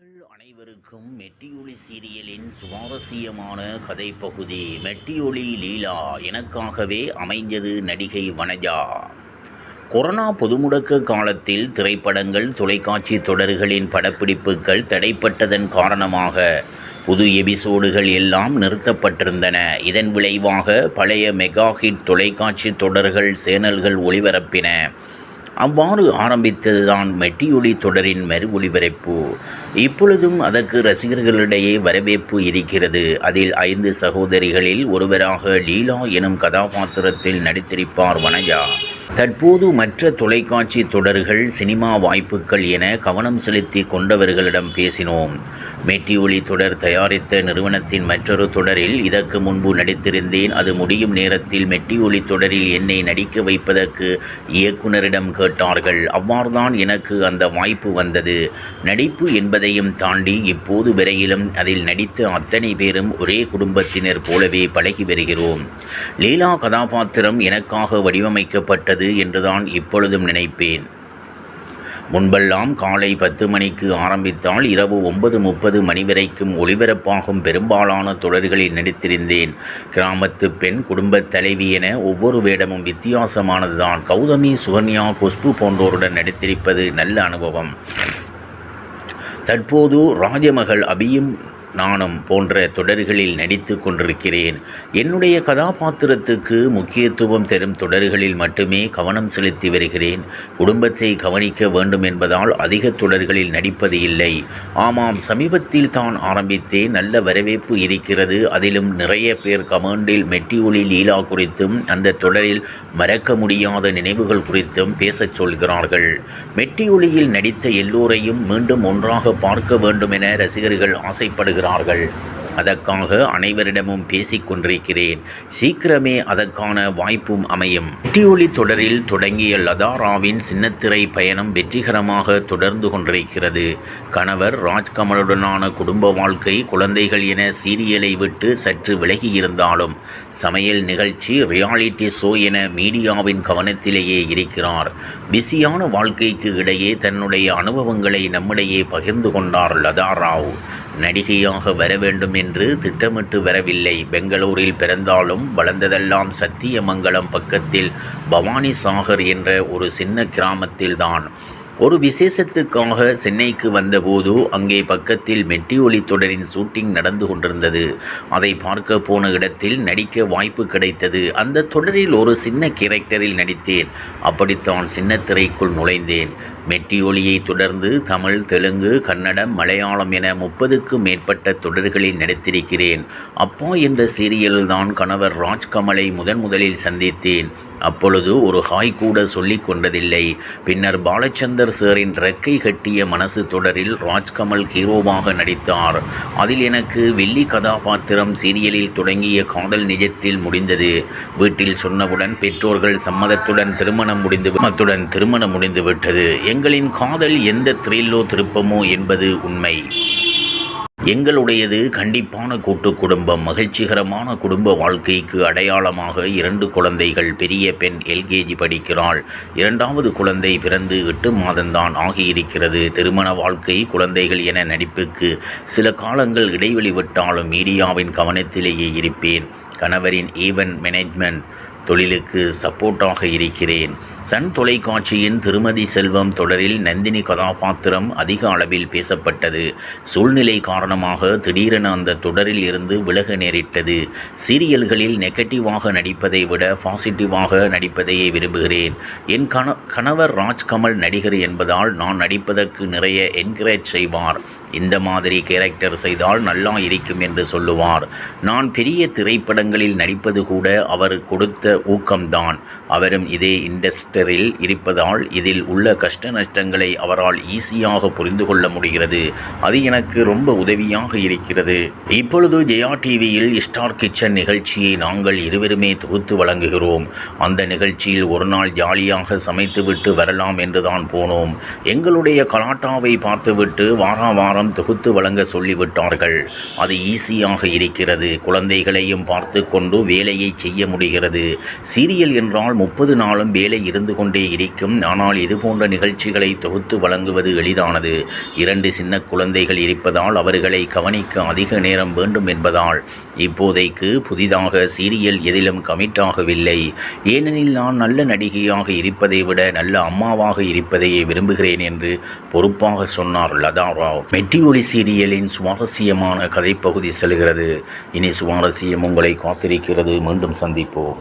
நேயர்கள் அனைவருக்கும் மெட்டியொலி சீரியலின் சுவாரஸ்யமான கதை பகுதி மெட்டியொலி லீலா எனக்காகவே அமைந்தது நடிகை வனஜா. கொரோனா பொதுமுடக்க காலத்தில் திரைப்படங்கள் தொலைக்காட்சி தொடர்களின் படப்பிடிப்புகள் தடைப்பட்டதன் காரணமாக புது எபிசோடுகள் எல்லாம் நிறுத்தப்பட்டிருந்தன. இதன் விளைவாக பழைய மெகா ஹிட் தொலைக்காட்சி தொடர்கள் சேனல்கள் ஒளிபரப்பின. அவ்வாறு ஆரம்பித்ததுதான் மெட்டியொலி தொடரின் மறு ஒளிபரப்பு. இப்பொழுதும் அதற்கு ரசிகர்களிடையே வரவேற்பு இருக்கிறது. அதில் 5 சகோதரிகளில் ஒருவராக லீலா எனும் கதாபாத்திரத்தில் நடித்திருப்பார் வனஜா. தற்போது மற்ற தொலைக்காட்சி தொடர்கள், சினிமா வாய்ப்புகள் என கவனம் செலுத்தி கொண்டவர்களிடம் பேசினோம். மெட்டியொலி தொடர் தயாரித்த நிறுவனத்தின் மற்றொரு தொடரில் இதற்கு முன்பு நடித்திருந்தேன். அது முடியும் நேரத்தில் மெட்டியொலி தொடரில் என்னை நடிக்க வைப்பதற்கு இயக்குனரிடம் கேட்டார்கள். அவ்வாறுதான் எனக்கு அந்த வாய்ப்பு வந்தது. நடிப்பு என்பதையும் தாண்டி இப்போது வரையிலும் அதில் நடித்த அத்தனை பேரும் ஒரே குடும்பத்தினர் போலவே பழகி வருகிறோம். லீலா கதாபாத்திரம் எனக்காக வடிவமைக்கப்பட்டது என்றுதான் இப்பொழுதும் நினைப்பேன். முன்பெல்லாம் காலை 10 மணிக்கு ஆரம்பித்தால் இரவு 9:30 மணி வரைக்கும் ஒளிபரப்பாகும் பெரும்பாலான தொடர்களில் நடித்திருந்தேன். கிராமத்து பெண், குடும்பத் தலைவி என ஒவ்வொரு வேடமும் வித்தியாசமானதுதான். கௌதமி, சுகன்யா, குஷ்பு போன்றோருடன் நடித்திருப்பது நல்ல அனுபவம். தற்போது ராஜமகள் அபியும் நானும் போன்ற தொடர்களில் நடித்து கொண்டிருக்கிறேன். என்னுடைய கதாபாத்திரத்துக்கு முக்கியத்துவம் தரும் தொடர்களில் மட்டுமே கவனம் செலுத்தி வருகிறேன். குடும்பத்தை கவனிக்க வேண்டும் என்பதால் அதிக தொடர்களில் நடிப்பது இல்லை. ஆமாம், சமீபத்தில் தான் ஆரம்பித்தேன். நல்ல வரவேற்பு இருக்கிறது. அதிலும் நிறைய பேர் கமெண்டில் மெட்டியொலி லீலா குறித்தும் அந்த தொடரில் மறக்க முடியாத நினைவுகள் குறித்தும் பேசச் சொல்கிறார்கள். மெட்டியொலியில் நடித்த எல்லோரையும் மீண்டும் ஒன்றாக பார்க்க வேண்டும் என ரசிகர்கள் ஆசைப்படுகிறார்கள். அதற்காக அனைவரிடமும் பேசிக் கொண்டிருக்கிறேன். சீக்கிரமே அதற்கான வாய்ப்பும் அமையும். மெட்டியொலி தொடரில் தொடங்கிய லதாராவின் சின்னத்திரை பயணம் வெற்றிகரமாக தொடர்ந்து கொண்டிருக்கிறது. கணவர் ராஜ்கமலுடனான குடும்ப வாழ்க்கை, குழந்தைகள் என சீரியலை விட்டு சற்று விலகி இருந்தாலும் சமையல் நிகழ்ச்சி, ரியாலிட்டி ஷோ என மீடியாவின் கவனத்திலேயே இருக்கிறார். பிஸியான வாழ்க்கைக்கு இடையே தன்னுடைய அனுபவங்களை நம்மிடையே பகிர்ந்து கொண்டார் லதாராவ். நடிகையாக வர வேண்டும் என்று திட்டமிட்டு வரவில்லை. பெங்களூரில் பிறந்தாலும் வளர்ந்ததெல்லாம் சத்தியமங்கலம் பக்கத்தில் பவானி சாகர் என்ற ஒரு சின்ன கிராமத்தில்தான். ஒரு விசேஷத்துக்காக சென்னைக்கு வந்தபோது அங்கே பக்கத்தில் மெட்டியொலி தொடரின் ஷூட்டிங் நடந்து கொண்டிருந்தது. அதை பார்க்க போன இடத்தில் நடிக்க வாய்ப்பு கிடைத்தது. அந்த தொடரில் ஒரு சின்ன கேரக்டரில் நடித்தேன். அப்படித்தான் சின்னத்திரைக்குள் நுழைந்தேன். மெட்டியொலியை தொடர்ந்து தமிழ், தெலுங்கு, கன்னடம், மலையாளம் என 30க்கும் மேற்பட்ட தொடர்களில் நடித்திருக்கிறேன். அப்பா என்ற சீரியலில்தான் கணவர் ராஜ்கமலை முதலில் சந்தித்தேன். அப்பொழுது ஒரு ஹாய் கூட சொல்லிக் கொண்டதில்லை. பின்னர் பாலச்சந்தர் சாரின் ரெக்கை கட்டிய மனசு தொடரில் ராஜ்கமல் ஹீரோவாக நடித்தார். அதில் எனக்கு வெள்ளி கதாபாத்திரம். சீரியலில் தொடங்கிய காதல் நிஜத்தில் முடிந்தது. வீட்டில் சொன்னவுடன் பெற்றோர்கள் சம்மதத்துடன் திருமணம் முடிந்துவிட்டது. எங்களின் காதல் எந்த த்ரில்லோ திருப்பமோ என்பது உண்மை. எங்களுடையது கண்டிப்பான கூட்டு குடும்பம். மகிழ்ச்சிகரமான குடும்ப வாழ்க்கைக்கு அடையாளமாக 2 குழந்தைகள். பெரிய பெண் LKG படிக்கிறாள். 2வது குழந்தை பிறந்து 8 மாதம்தான் ஆகியிருக்கிறது. திருமண வாழ்க்கை, குழந்தைகள் என நடிப்புக்கு சில காலங்கள் இடைவெளி விட்டாலும் மீடியாவின் கவனத்திலேயே இருப்பேன். கணவரின் ஈவென்ட் மேனேஜ்மெண்ட் தொழிலுக்கு சப்போர்ட்டாக இருக்கிறேன். சன் தொலைக்காட்சியின் திருமதி செல்வம் தொடரில் நந்தினி கதாபாத்திரம் அதிக அளவில் பேசப்பட்டது. சூழ்நிலை காரணமாக திடீரென அந்த தொடரில் இருந்து விலக நேரிட்டது. சீரியல்களில் நெகட்டிவாக நடிப்பதை விட பாசிட்டிவாக நடிப்பதையே விரும்புகிறேன். என் கணவர் ராஜ்கமல் நடிகர் என்பதால் நான் நடிப்பதற்கு நிறைய என்கரேஜ் செய்வார். இந்த மாதிரி கேரக்டர் செய்தால் நல்லா இருக்கும் என்று சொல்லுவார். நான் பெரிய திரைப்படங்களில் நடிப்பது கூட அவர் கொடுத்த ஊக்கம்தான். அவரும் இதே இண்டஸ்ட்ரியில் இருப்பதால் இதில் உள்ள கஷ்ட நஷ்டங்களை அவரால் ஈஸியாக புரிந்து கொள்ள முடிகிறது. அது எனக்கு ரொம்ப உதவியாக இருக்கிறது. இப்பொழுது ஜெயா டிவியில் ஸ்டார் கிச்சன் நிகழ்ச்சியை நாங்கள் இருவருமே தொகுத்து வழங்குகிறோம். அந்த நிகழ்ச்சியில் ஒரு நாள் ஜாலியாக சமைத்துவிட்டு வரலாம் என்றுதான் போனோம். எங்களுடைய கலாட்டாவை பார்த்துவிட்டு வார வாரம் தொகுத்து வழங்க சொல்லிவிட்டார்கள். அது ஈஸியாக இருக்கிறது. குழந்தைகளையும் பார்த்து கொண்டு வேலையை செய்ய முடிகிறது. சீரியல் என்றால் 30 நாளும் வேலை இருந்து கொண்டே இருக்கும். ஆனால் இதுபோன்ற நிகழ்ச்சிகளை தொகுத்து வழங்குவது எளிதானது. 2 சின்ன குழந்தைகள் இருப்பதால் அவர்களை கவனிக்க அதிக நேரம் வேண்டும் என்பதால் இப்போதைக்கு புதிதாக சீரியல் எதிலும் கமிட் ஆகவில்லை. ஏனெனில் நான் நல்ல நடிகையாக இருப்பதை விட நல்ல அம்மாவாக இருப்பதையே விரும்புகிறேன் என்று பொறுப்பாக சொன்னார் லதா ராவ். மெட்டி ஒலி சீரியலின் சுவாரஸ்யமான கதைப்பகுதி செல்கிறது. இனி சுவாரஸ்யம் உங்களை காத்திருக்கிறது. மீண்டும் சந்திப்போம்.